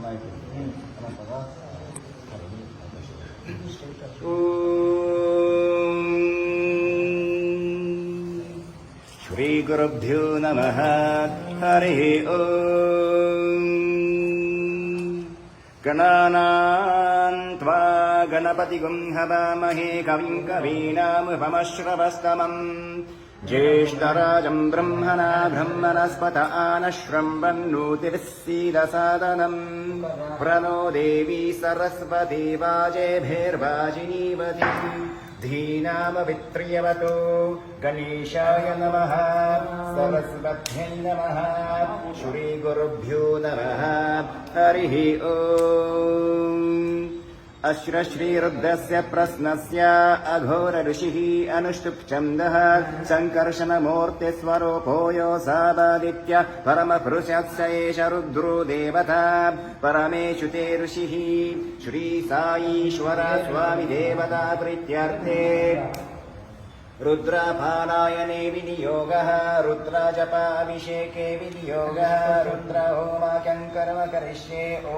श्री गुरुभ्यो नमः। हरिः ओम्। गणानां त्वा गणपतिगुं हवामहे कविं कवीनामुपमश्रवस्तमम् ज्येष्ठराजं ब्रह्मणा ब्रह्मणस्पत आनश्रम्बन्नोतिभिः सीदसादनम् प्रणो देवी सरस्वती वाजेभिर्वाजिनीवती धीनामवित्र्यवतो गणेशाय नमः। सरस्वत्यै नमः। श्रीगुरुभ्यो नमः। हरिः ओम्। अश्र श्रीरुद्रस्य प्रश्नस्य अघोर ऋषिः अनुष्टुप् छन्दः सङ्कर्षणमूर्तिस्वरूपो योऽसावादित्य परमपुरुषस्य एष रुद्रो देवता परमेशुते ऋषिः श्री साईश्वर स्वामी देवता प्रीत्यर्थे रुद्रापारायणे विनियोगः रुद्रजपाभिषेके विनियोगः रुद्रहोमाख्यं कर्म करिष्ये। ॐ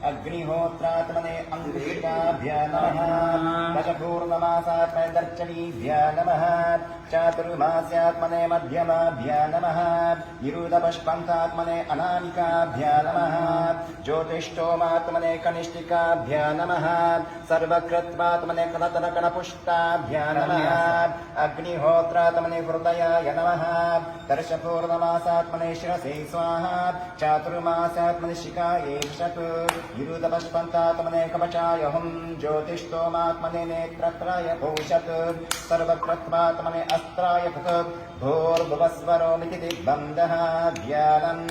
अग्निहोत्रात्मने अंकुशिकाभ्या नमः। दशपूर्णमासात्मने दर्शनीभ्या नमः। चातुर्मास्यात्मने मध्यमाभ्या नमः। निरुदपष्पन्थात्मने अनामिकाभ्या नमः। ज्योतिष्ठोमात्मने कनिष्ठिकाभ्या नमः। सर्वकृत्वात्मने कलतरकणपुष्टाभ्या नमः। अग्निहोत्रात्मने हृदयाय नमः। दर्शपूर्णमासात्मने शिरसे स्वाहा। चातुर्मासात्मने शिखायै षट्। निरुदपष्पन्थात्मने कवचाय हुं। ज्योतिष्ठोमात्मने नेत्रत्राय भूषत्। सर्वकृत्वात्मने अस्त्राय पृथक्। भूर्भुवस्वरोमिति दिग्बन्धः ध्यानम्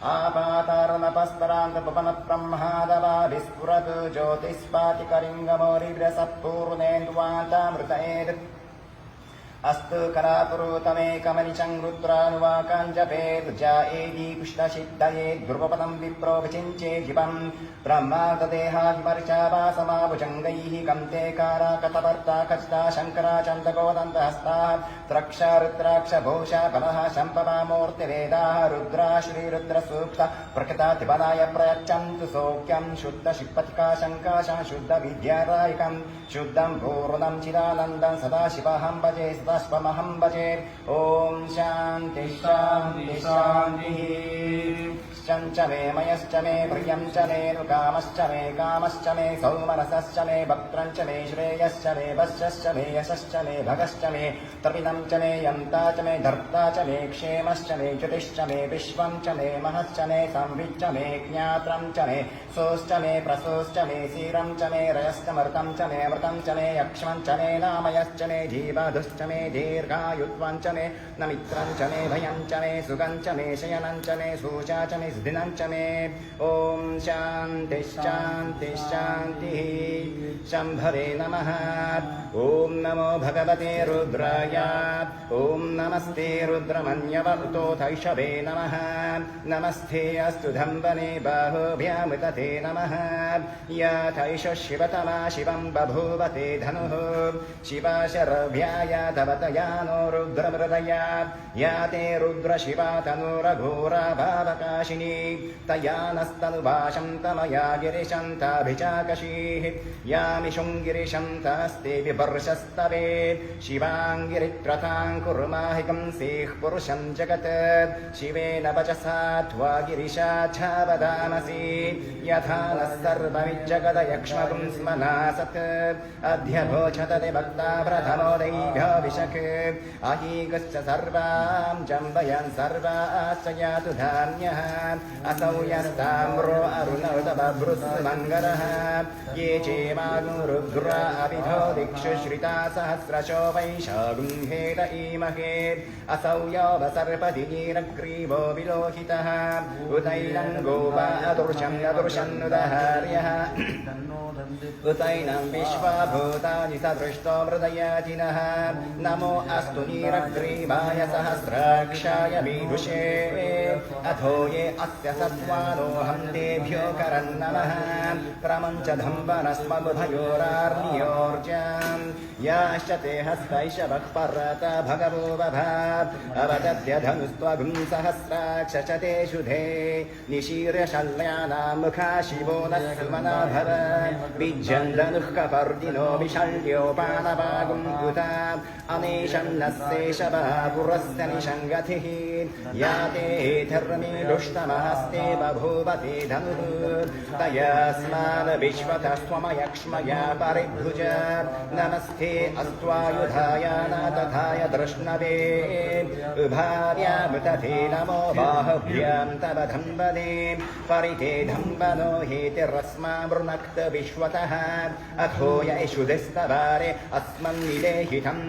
आपातारणपस्परान्तपवनब्रह्मादवाभिस्फुरत् ज्योतिस्पातिकरिङ्गमौरिव्रसत्पूर्णेन्दुवान्तामृतयेत् अस्तु करापुरोतमेकमनिचं रुद्रानुवाकान् जपेत् जायेदी पुष्टसिद्धये ध्रुवपदं विप्रो विचिञ्चे जीवम् ब्रह्मार्धदेहाभिमर्चावासमाभुजङ्गैः कन्ते काराकतवर्ता खचिता शङ्कराचन्दगोदन्तहस्ता त्रक्षा रुद्राक्षभूषा फलः शम्पवामूर्तिवेदाः रुद्रा श्रीरुद्रसूक्त प्रकृतातिपदाय प्रयच्छन्तु सौख्यं शुद्धशिपतिका शङ्काशं शुद्धविद्यादायकं शुद्धं पूर्णं चिदानन्दं सदाशिवहं भजे सदाशिवमहं भजे। ॐ शान्ति शान्ति शान्तिः। च मे मयश्च मे प्रियं च मे कामश्च मे कामश्च मे सौमनसश्च मे भक्त्रञ्च मे श्रेयश्च मे वश्यश्च मे यशश्च मे भगश्च मे तपिनं च मे यन्ता च मे धर्ता च मे क्षेमश्च मे ज्योतिश्च मे विश्वं च मे महश्च मे संविच्च मे ज्ञात्रं च मे सोश्च मे प्रसोश्च मे सीरं च मे रयश्च मृतं च मे अमृतं च मे यक्ष्मं च मे नामयश्च मे जीवाधुश्च मे दीर्घायुत्वं च मे नमित्रं च मे भयं च मे सुगं च मे शयनं च मे शोचा च मे दिनं च मे। ॐ शान्ति शान्ति शान्तिः। शम्भवे नमः। ॐ नमो भगवते रुद्राय। ॐ नमस्ते रुद्रमन्यवतोथैषवे नमः। नमस्ते अस्तु धम्बने बाहुभ्यामुतते नमः। याथैष शिवतमा शिवं बभूवते धनुः शिवा शरभ्याय धवतया नो रुद्रमृदया या ते रुद्रशिवा तनुरघोरा भावकाशिनी तया नस्तनुभाषं तमया गिरिशन्ताभिचाकशीः यामिषुं गिरिशन्तास्ते विवर्षस्तवे शिवाङ्गिरित्रतां कुर्माहिकं सेः पुरुषं जगत् शिवेन वचसा त्वा गिरिशाच्छावदामसि यथा नः सर्वमिज्जगदयक्ष्मगुं स्मनासत् अध्यभोक्षतते भक्ता प्रथमो दैभ्योऽभिषक् अहीगश्च सर्वां जम्बयन् सर्वाश्च यातु धान्यः असौ यस्ताम्रो अरुणोदबभ्रुस्मङ्गलः ये चेमानुरुद्रा अभिधो दिक्षु श्रिता सहस्रशो वैशागुंहेत ईमहे असौ यौवसर्पतिनीरग्रीवो विलोहितः उतैनं गोपा अदृशं अदृशन्नुदहार्यः उतैनं विश्वभूतानि सदृष्टो मृदयाजिनः नमो अस्तु नीरग्रीवाय सहस्राक्षाय मीदुषे अथो ये अस्य सत्त्वानोऽहं तेभ्यो करन्नमः प्रमञ्च धम्बनस्मबुभयोरार्नियोर्जाम् याश्च ते हस्तैषवः परत भगवो वृषभा अवदद्य धनुस्त्वगुं सहस्राक्षते शुधे निशीर्यशल्यानां मुखा शिवो न सुमना भव विज्यन्दनुः कपर्दिनो विशल्योपानपागुं कृता अनेशं न शेषवः पुरस्य निषङ्गतिः या ते धर्मे दुष्टमहस्ते बभूवते धनुः तयस्मान् विश्वतस्त्वमयक्ष्मया परिभुज नमस्ते अस्त्वायुधाय न तथाय दृष्णवे उभार्यामृतथे नमो बाहुभ्यां तव धम्बने परिते धम्बनो हेतिरस्मावृणक्त विश्वतः अथो यैषुधिस्तवारे अस्मन्निदेहितं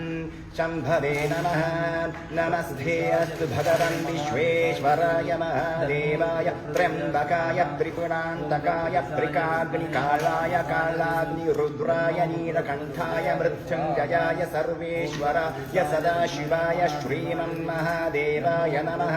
शम्भवे नमः नमस्ते अस्तु भगवन् विश्वेश्वराय महादेवाय त्र्यम्बकाय त्रिपुरान्तकाय त्रिकाग्निकालाय कालाग्निरुद्राय नीलकण्ठाय मृत्युञ्जयाय सर्वेश्वराय सदाशिवाय श्रीमन्महादेवाय नमः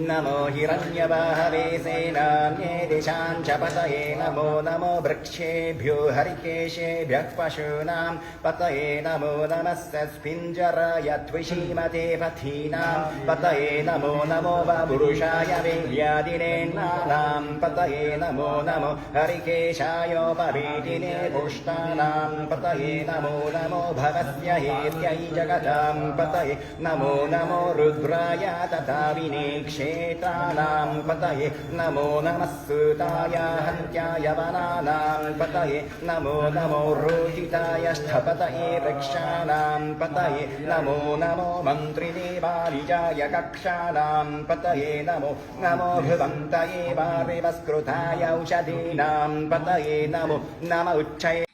नमो हिरण्यवाहवे सेनान्ये दिशां च पतये नमो नमो वृक्षेभ्यो हरिकेशेभ्यः पशूनां पतये नमो नमः स्पिञ्जराय त्विषीमते पथीनां पतये नमो नमो वपुरुषाय वेद्यादिनेन्नानां पतये नमो नमो हरिकेशायोपवीतिने पुष्टानां पतये नमो नमो भवस्य हेत्यै जगतां पतये नमो नमो रुद्राय तथा विनेक्षेत्राणां पतये नमो नमः सुताय हन्त्याय वनानां पतये नमो नमो रोहिताय स्थपतये वृक्षाणां पतये नमो नमो मन्त्रिदेवालिजाय कक्षाणां पतये नमो नमो भुवन्तये वारिवस्कृताय औषधीनां पतये नमो नम उच्चये